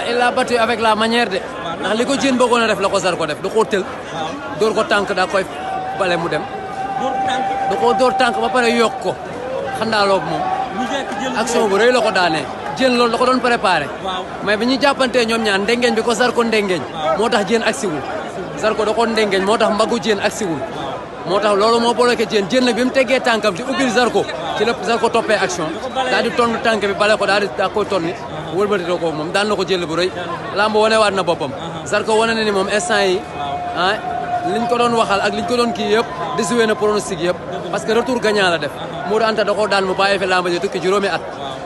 Il l'a battu avec la manière de ndax li ko Diène bëggoon a def la ko Zarko def du ko tël dóor ko tànk daa koy bale mu dem da ko dóor tànk ba pare yokk ko xandaaloog moom action bu rëy la ko daanee Diène loolu da ko doon préparé mais bi ñu jàppantee ñoom ñaar ndengeeñ bi ko Zarko ndengeeñ moo tax Diène agsiwul Zarko da ko ndengeeñ moo tax mbagu Diène agsiwul moo tax loolu moo bloqué Diène nag bi mu teggee tànkam di ubbil Zarko ci la Zarko toppee action daal di tonn tànk bi bale ko daa koy tonni wëlbatitoo ko moom daan na ko jël bu rëy lamb wane waat na boppam Zarko wane na ni moom instant yi liñ ko doon waxal ak liñ ko doon kii yëpp désuwee na pronostic yëpp parce que retour gagnant la def Modou Anta da koo daan mu bàyyi fi lamb ji tukki juróomi at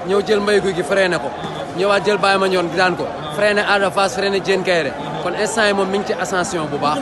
ñëw jël mbay guy gi freiné ko ñëwaat jël Baye Mandione daan ko freiné Ada Fass freiné Diène Kaïré kon instant yi moom mi ngi ci ascension bu baax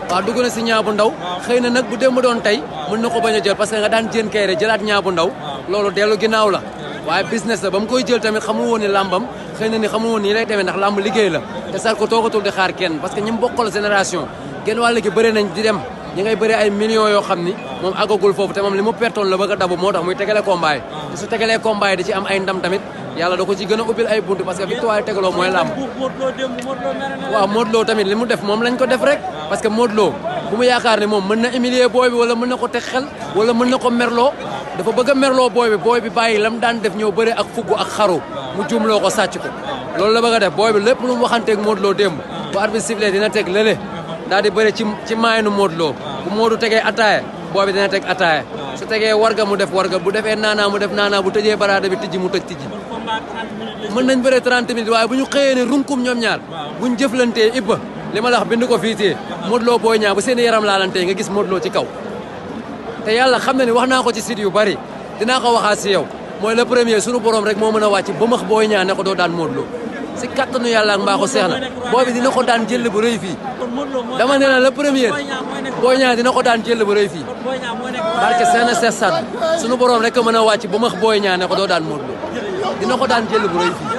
waaw dugg na si ñaabu ndaw xëy na nag bu démb doon tey mën na ko bañ a jël parce que nga daan Diène Kaïré jëlaat ñaabu ndaw loolu dellu ginnaaw la waaye business la ba mu koy jël tamit xamul woon ni lambam xëy na ni xamul woon nii lay demee ndax lamb liggéey la te Zarko toogatul di xaar kenn parce que ñi mu bokkal génération genn wàll gi bëri nañ di dem ñi ngay bëri ay millions yoo xam ni moom àggagul foofu te moom li mu pertoon la bëgg a dabu moo tax muy tegale combat yi te su tegalee combat yi di ci am ay ndam tamit yàlla da ko ci gën a ubbil ay buntu parce que victoire yi tegaloo mooy lamb waaw Modou Lo tamit li mu def moom lañ ko def rek parce que Modou Lo bu mu yaakaar ne moom mën na humilier booy bi wala mën na ko teg xel wala mën na ko merloo dafa bëgg a merloo booy bi bàyyi lam daan def ñëw bëri ak fugg ak xaru mu jumloo ko sàcc ko loolu la bëgg a def booy bi lépp lu mu waxanteeg Modou Lo démb bu arbitre sifflé dina teg lële daal di bëri ci maayanu Modou Lo bu Modou tegee ataaya booy bi dina teg ataaya su tegee warga mu def warga bu defee naanaa mu def naanaa bu tëjee baraada bi tijji mu tëj tijji mën nañ bëre 30 minutes waaye bu ñu xëyee ne runkum ñoom ñaar buñ jëflantee ibba li ma la wax bind ko fii tee Modou Lo Boy Niang bu seen yaram laalantee nga gis Modou Lo ci kaw te yàlla xam na ni wax naa ko ci site yu bari dinaa ko waxaat si yow mooy le premier sunu borom rek moo mën a wàcc ba max Boy Niang ne ko doo daan Modou Lo si kattanu yàlla ak mbaaxu seex na booy bi dina ko daan jël bu rëy fii dama ne la le premier Boy Niang dina ko daan jël bu rëy fii barke seena sees sad sunu borom rek mën a wàcc ba max Boy Niang ne ko doo daan Modou Lo dina ko daan jël bu rëy fii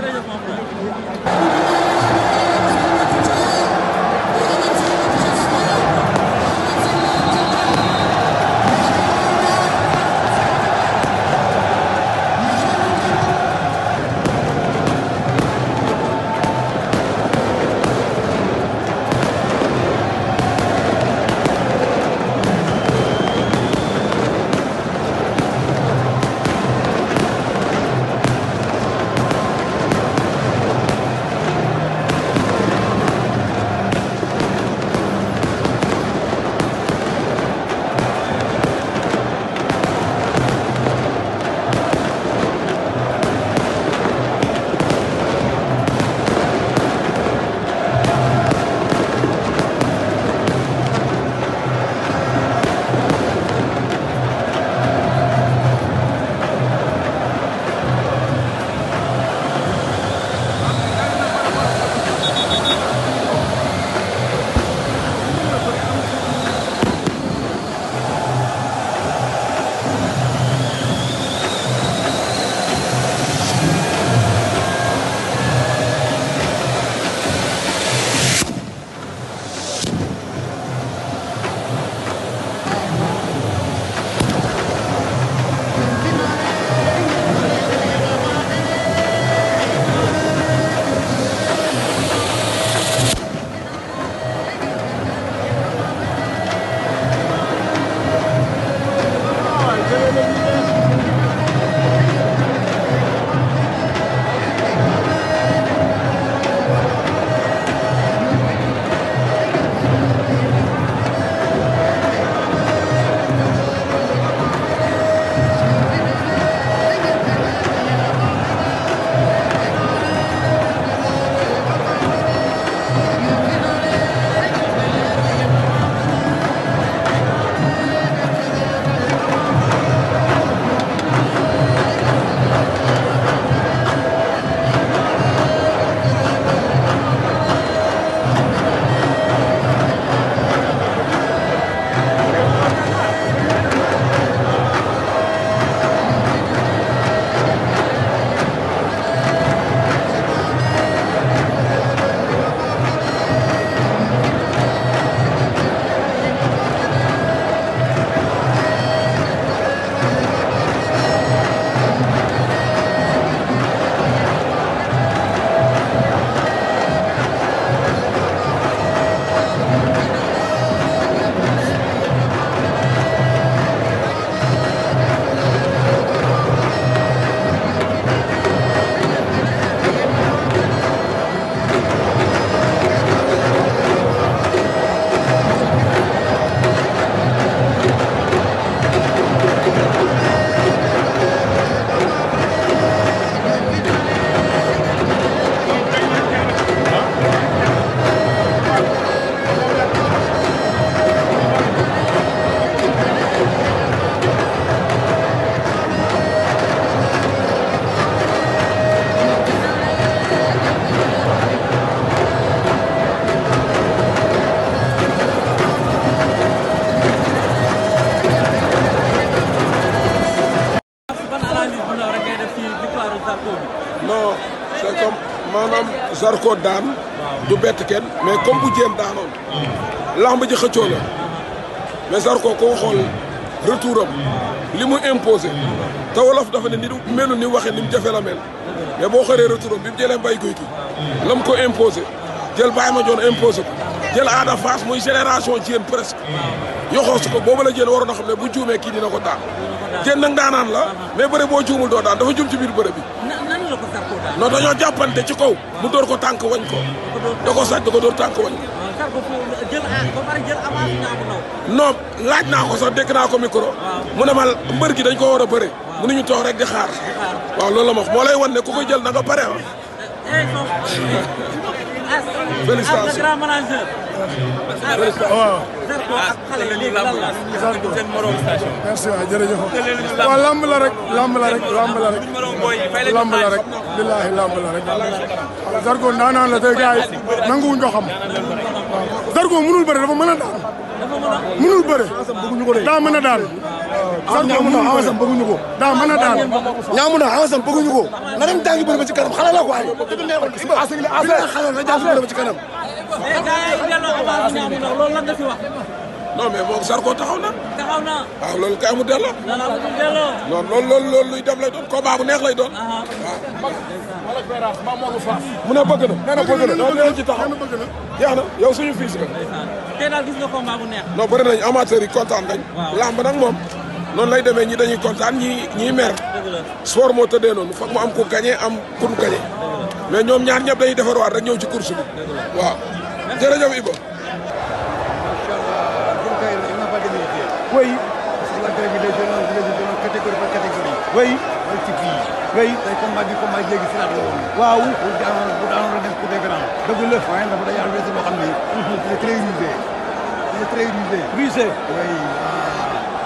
non c'est comme maanaam Zarko daan du bett kenn mais comme bu jéem daanoon lamb ji xëccoo la mais Zarko koo xool retour am li mu imposé te wolof dafa ne ni melu ni waxee ni mu jafe la mel mais boo xëree retour am bi mu jëlee mbay guy gi la mu ko imposé jël Baye Mandione imposé ko jël Ada Fass muy génération jéen presque yoxoosu ko boobu la jéen waroon a xam ne bu juumee kii dina ko daan jéen nag daanaan la mais bëre boo juumul doo daan dafa juum ci biir bëre bi non dañoo jàppante ci kaw mu dóor ko tànk wañ ko da ko sàcc da ko dóor tànk wañ non laaj naa ko sax dégg naa ko micro mu ne ma mbër gi dañ ko war a bëre mënuñu toog rek di xaar waaw loolu la ma wax moo lay wan ne ku koy jël na nga pare félicitations grand manager. waaw. merci waay jërëjëf. waaw lamb la rek lamb la rek lamb la rek. lamb la rek billaahi lamb la rek. Zarko ndaanaan la tey gars yi nanguwuñ ko xam. waaw Zarko mënul bëre dafa mën a daan. mënul bëre. daa mën a daan. Zarko mënul bëre bëgguñu ko. daa mën a daan. ñaamu na avance am bëgguñu ko. na dem jàngi bëre ba ci kanam xale la quoi. xale la jàngi bëre ba ci kanam. loolu lan nga fi wax. non mais moom Zarko taxaw na. taxaw na. waaw loolu kay mu delloo. non loolu luy dem lay doon combat bu neex lay doon. mu ne bëgg na. nee na bëgg na loolu dinañ ci taxaw. jeex na yow suñu fii si tey daal gis nga combat bu neex. non bëri nañ amateurs yi kontaan nañ. lamb nag moom noonu lay demee ñi dañuy kontaan ñii mer. sport moo tëddee noonu foog mu am ku gagné am ku nu gagné. mais ñoom ñaar ñëpp dañuy defarwaat rek ñëw ci course bi. waaw jërëjëf Iba. Oui. C'est la grève des jeunes, catégorie par catégorie. Oui. Oui. Day combat bi combat léegi si la woon. Waaw. Bu daanoon dem pour des grands. Dëgg la. Waaye dafa day am bés boo xam ni. Il est très rusé. Il est très rusé. Rusé. Oui.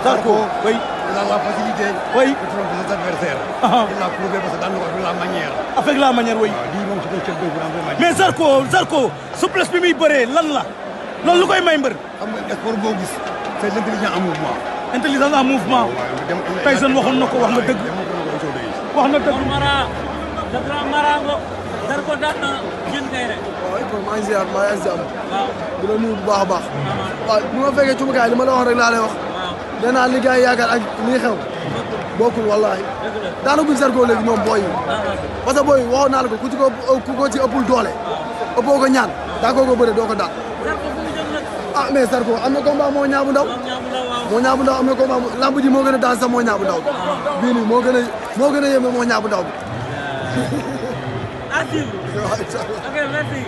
Zarko. Oui. Il a la facilité. Oui. De tromper ses adversaires. Il l'a prouvé parce que dans la manière. Avec la manière, oui. Lii moom c'est un chef d'œuvre vraiment. Mais Zarko souplesse bi muy bëree lan la loolu lu koy may mbër. Xam nga sport boo gis. C'est l'intelligence en mouvement. Intelligence en mouvement. Tyson waxoon na ko wax nga dëgg. wax na dëgg. le grand Marango. Zarko daan na Diène Kaïré. waaw maa ngi ziar maa ngi ziar. waaw di la nuyu bu baax a baax. waaw bu ma fekkee cumukaay li ma la wax rek laa lay wax. nee naa li gars yi yaakaar ak lii xew. bokkul wallaahi. daanaguñ Zarko léegi moom booy yi. parce que booy yi waxoon naa la ko ku ko ci ëppul doole. ëppoo ko ñaan daa ko bëre doo ko daan. ah mais Zarko am na combat moo ñaabu ndaw. moo ñaabu ndaw am na combat lamb ji moo gën a daan sax moo ñaabu ndaw bi. bii nii moo gën a yéeme moo ñaabu ndaw bi. Ok, merci.